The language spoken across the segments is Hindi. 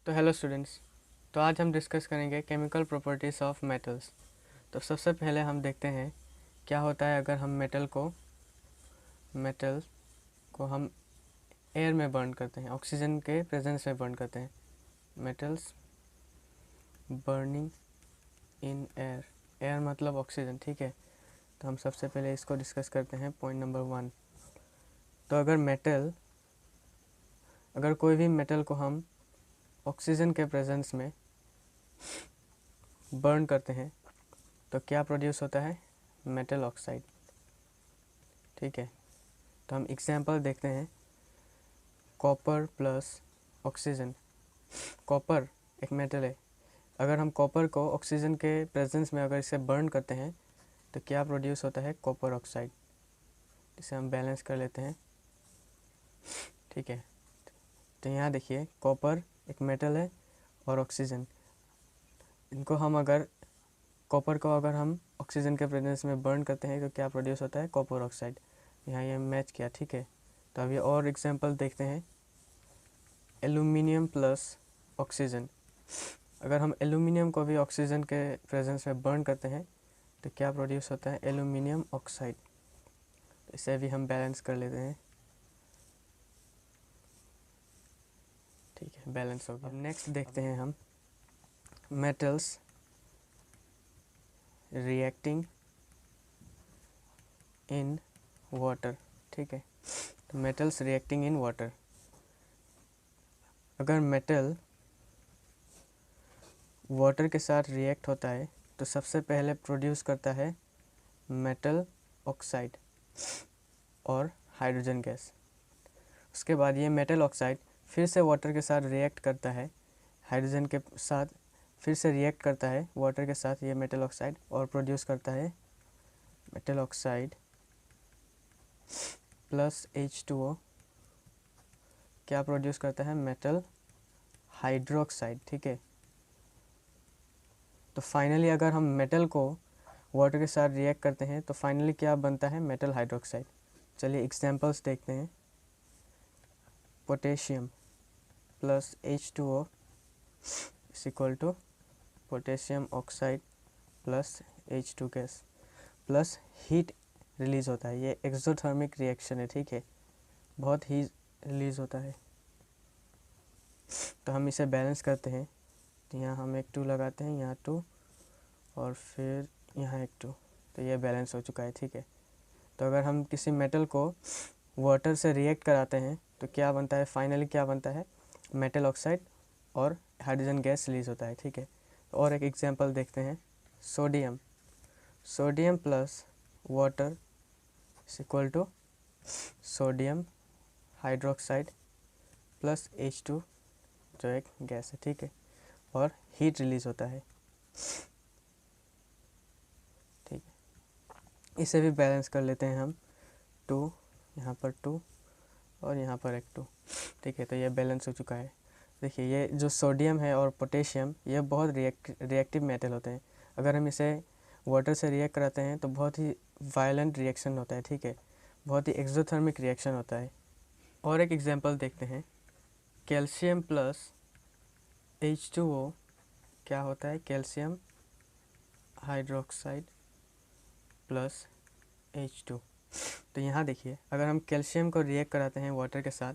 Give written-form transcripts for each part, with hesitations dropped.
तो हेलो स्टूडेंट्स। तो आज हम डिस्कस करेंगे केमिकल प्रॉपर्टीज़ ऑफ मेटल्स। तो सबसे पहले हम देखते हैं क्या होता है अगर हम मेटल को हम एयर में बर्न करते हैं, ऑक्सीजन के प्रेजेंस में बर्न करते हैं। Metals burning in air, air मतलब ऑक्सीजन, ठीक है। तो हम सबसे पहले इसको डिस्कस करते हैं, पॉइंट नंबर 1। तो अगर कोई भी मेटल को हम ऑक्सीजन के प्रेजेंस में बर्न करते हैं तो क्या प्रोड्यूस होता है? मेटल ऑक्साइड, ठीक है। तो हम एग्जांपल देखते हैं, कॉपर प्लस ऑक्सीजन। कॉपर एक मेटल है, अगर हम कॉपर को ऑक्सीजन के प्रेजेंस में अगर इसे बर्न करते हैं तो क्या प्रोड्यूस होता है? Copper oxide. इसे हम बैलेंस कर लेते हैं, ठीक है। तो यहाँ देखिए, कॉपर एक मेटल है और ऑक्सीजन, इनको हम अगर कॉपर को अगर हम ऑक्सीजन के प्रेजेंस में बर्न करते हैं तो क्या प्रोड्यूस होता है? Copper oxide. यहाँ ये मैच किया, ठीक है। तो अभी और एग्जांपल देखते हैं, एल्यूमिनियम प्लस ऑक्सीजन। अगर हम एल्यूमिनियम को भी ऑक्सीजन के प्रेजेंस में बर्न करते हैं तो क्या प्रोड्यूस होता है? Aluminium oxide. तो इसे भी हम बैलेंस कर लेते हैं, ठीक है, बैलेंस हो गया। अब नेक्स्ट देखते हैं हम मेटल्स रिएक्टिंग इन वाटर, ठीक है। तो मेटल्स रिएक्टिंग इन वाटर, अगर मेटल वाटर के साथ रिएक्ट होता है तो सबसे पहले प्रोड्यूस करता है मेटल ऑक्साइड और हाइड्रोजन गैस। उसके बाद ये मेटल ऑक्साइड फिर से वाटर के साथ रिएक्ट करता है, हाइड्रोजन के साथ फिर से रिएक्ट करता है वाटर के साथ ये मेटल ऑक्साइड, और प्रोड्यूस करता है मेटल ऑक्साइड प्लस H2O। क्या प्रोड्यूस करता है? मेटल हाइड्रोक्साइड, ठीक है। तो फाइनली अगर हम मेटल को वाटर के साथ रिएक्ट करते हैं तो फाइनली क्या बनता है? Metal hydroxide. चलिए एग्जांपल्स देखते हैं, potassium plus H2O is equal to potassium oxide plus H2 gas, plus heat release होता है। ये एक्सोथर्मिक रिएक्शन है, ठीक है, बहुत ही रिलीज होता है। तो हम इसे बैलेंस करते हैं, तो यहाँ हम एक 2 लगाते हैं, यहाँ 2 और फिर यहाँ एक 2, तो ये बैलेंस हो चुका है, ठीक है। तो अगर हम किसी मेटल को वाटर से रिएक्ट कराते हैं तो क्या बनता है? फाइनली क्या बनता है? मेटल ऑक्साइड और हाइड्रोजन गैस रिलीज होता है, ठीक है। और एक एग्जांपल देखते हैं, sodium, sodium plus water is equal to sodium hydroxide plus H2 जो एक गैस है, ठीक है, और हीट रिलीज होता है, ठीक है। इसे भी बैलेंस कर लेते हैं हम, 2 यहाँ पर 2 और यहाँ पर एक 2, ठीक है। तो ये बैलेंस हो चुका है। देखिए, ये जो सोडियम है और पोटेशियम ये बहुत रिएक्टिव मेटल होते हैं। अगर हम इसे वाटर से रिएक्ट कराते हैं तो बहुत ही वायलेंट रिएक्शन होता है, ठीक है, बहुत ही एक्सोथर्मिक रिएक्शन होता है। और एक एग्जांपल देखते हैं, कैल्शियम प्लस H2O क्या होता है? Calcium hydroxide plus H2। तो यहाँ देखिए, अगर हम कैल्शियम को रिएक्ट कराते हैं वाटर के साथ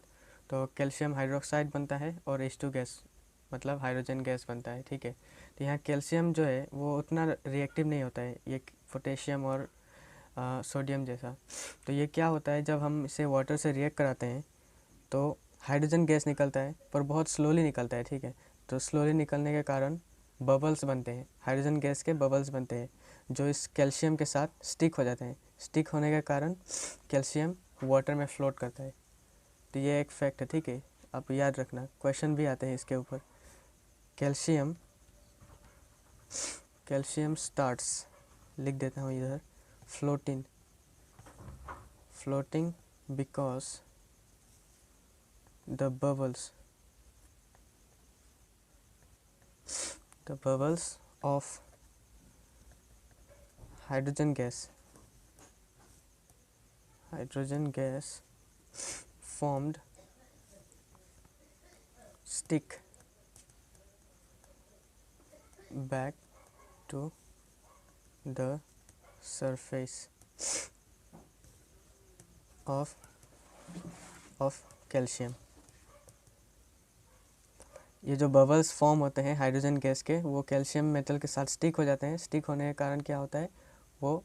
तो कैल्शियम हाइड्रोक्साइड बनता है और H2 गैस मतलब हाइड्रोजन गैस बनता है, ठीक है। तो यहाँ कैल्शियम जो है वो उतना रिएक्टिव नहीं होता है, ये पोटेशियम और सोडियम जैसा। तो ये क्या होता है, जब हम इसे वाटर से रिएक्ट कराते हैं तो हाइड्रोजन गैस निकलता है पर बहुत स्लोली निकलता है, ठीक है। तो स्लोली निकलने के कारण बबल्स बनते हैं, हाइड्रोजन गैस के बबल्स बनते हैं जो इस कैल्शियम के साथ स्टिक हो जाते हैं। स्टिक होने के कारण कैल्शियम वाटर में फ्लोट करता है। तो ये एक फैक्ट है, ठीक है, आप याद रखना, क्वेश्चन भी आते हैं इसके ऊपर। कैल्शियम कैल्शियम स्टार्ट्स, लिख देता हूँ इधर, floating floating because the bubbles of hydrogen gas formed stick back to the surface of calcium। ये जो बबल्स फॉर्म होते हैं हाइड्रोजन गैस के, वो कैल्शियम मेटल के साथ स्टिक हो जाते हैं। स्टिक होने के कारण क्या होता है, वो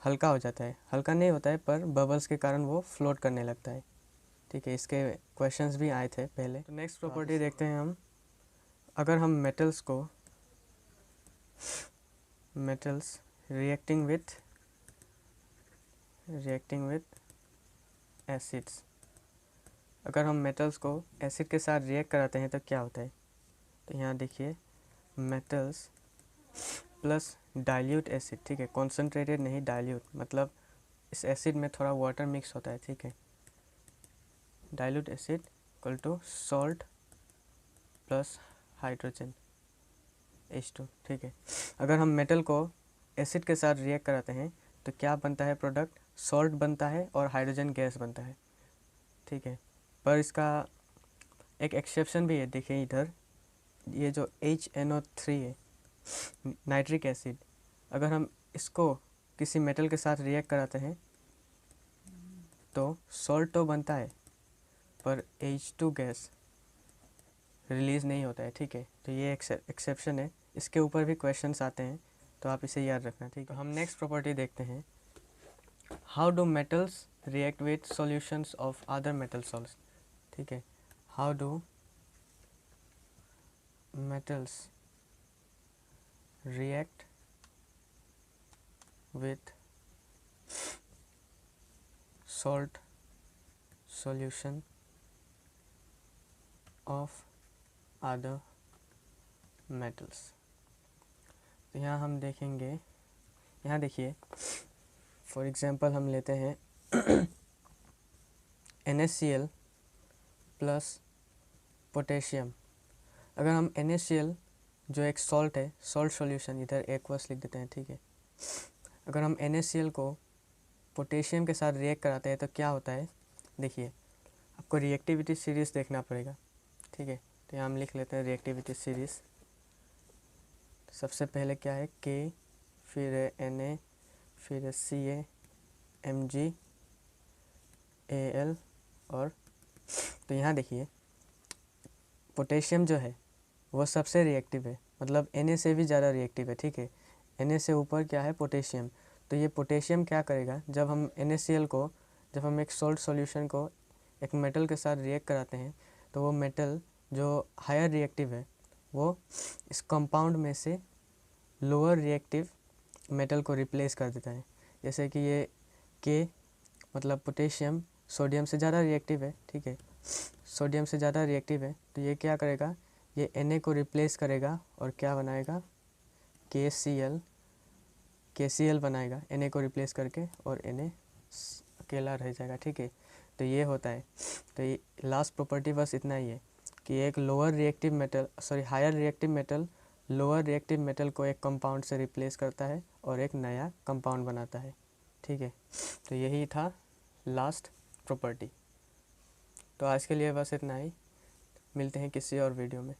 हल्का हो जाता है। हल्का नहीं होता है पर बबल्स के कारण वो फ्लोट करने लगता है। ठीक है, इसके क्वेश्चंस भी आए थे पहले। तो नेक्स्ट प्रॉपर्टी देखते हैं हम। अगर हम मेटल्स रिएक्टिंग विथ एसिड्स, अगर हम मेटल्स को एसिड के साथ रिएक्ट कराते हैं तो क्या होता है। तो यहाँ देखिए, मेटल्स प्लस डाइल्यूट एसिड। ठीक है, कॉन्सेंट्रेटेड नहीं, डाइल्यूट मतलब इस एसिड में थोड़ा वाटर मिक्स होता है। ठीक है, dilute acid equal to salt plus hydrogen H2। ठीक है, अगर हम मेटल को एसिड के साथ रिएक्ट कराते हैं तो क्या बनता है प्रोडक्ट, सॉल्ट बनता है और हाइड्रोजन गैस बनता है। ठीक है, पर इसका एक एक्सेप्शन भी है। देखिए इधर, ये जो HNO3 है, नाइट्रिक एसिड, अगर हम इसको किसी मेटल के साथ रिएक्ट कराते हैं तो सॉल्ट तो बनता है पर H2 गैस रिलीज़ नहीं होता है। ठीक है, तो ये एक्सेप्शन है। इसके ऊपर भी क्वेश्चंस आते हैं, तो आप इसे याद रखना। ठीक है, हम नेक्स्ट प्रॉपर्टी देखते हैं। How do metals react with solutions of other metal salts. ठीक है, how do metals react with salt solution of other metals। तो यहाँ हम देखेंगे, यहाँ देखिए फॉर एग्जांपल हम लेते हैं NaCl प्लस पोटेशियम। अगर हम NaCl जो एक सॉल्ट है, सॉल्ट सॉल्यूशन, इधर एक्वस लिख देते हैं। ठीक है, अगर हम NaCl को पोटेशियम के साथ रिएक्ट कराते हैं तो क्या होता है। देखिए, आपको रिएक्टिविटी सीरीज़ देखना पड़ेगा। ठीक है, तो यहाँ हम लिख लेते हैं रिएक्टिविटी सीरीज़। सबसे पहले क्या है, K, फिर Na, फिर Ca, Mg, Al और, तो यहाँ देखिए पोटेशियम जो है वो सबसे रिएक्टिव है, मतलब Na से भी ज़्यादा रिएक्टिव है। ठीक है, Na से ऊपर क्या है, पोटेशियम। तो ये पोटेशियम क्या करेगा, जब हम NaCl को, जब हम एक सॉल्ट सॉल्यूशन को एक मेटल के साथ रिएक्ट कराते हैं तो वो मेटल जो हायर रिएक्टिव है वो इस कंपाउंड में से लोअर रिएक्टिव मेटल को रिप्लेस कर देता है। जैसे कि ये K मतलब पोटेशियम सोडियम से ज़्यादा रिएक्टिव है। ठीक है, सोडियम से ज़्यादा रिएक्टिव है, तो ये क्या करेगा, ये Na को रिप्लेस करेगा और क्या बनाएगा, KCl बनाएगा Na को रिप्लेस करके, और Na अकेला रह जाएगा। ठीक है, तो ये होता है। तो ये लास्ट प्रॉपर्टी बस इतना ही है कि एक higher reactive metal lower reactive metal को एक कंपाउंड से रिप्लेस करता है और एक नया कंपाउंड बनाता है। ठीक है, तो यही था लास्ट प्रॉपर्टी। तो आज के लिए बस इतना ही, मिलते हैं किसी और वीडियो में।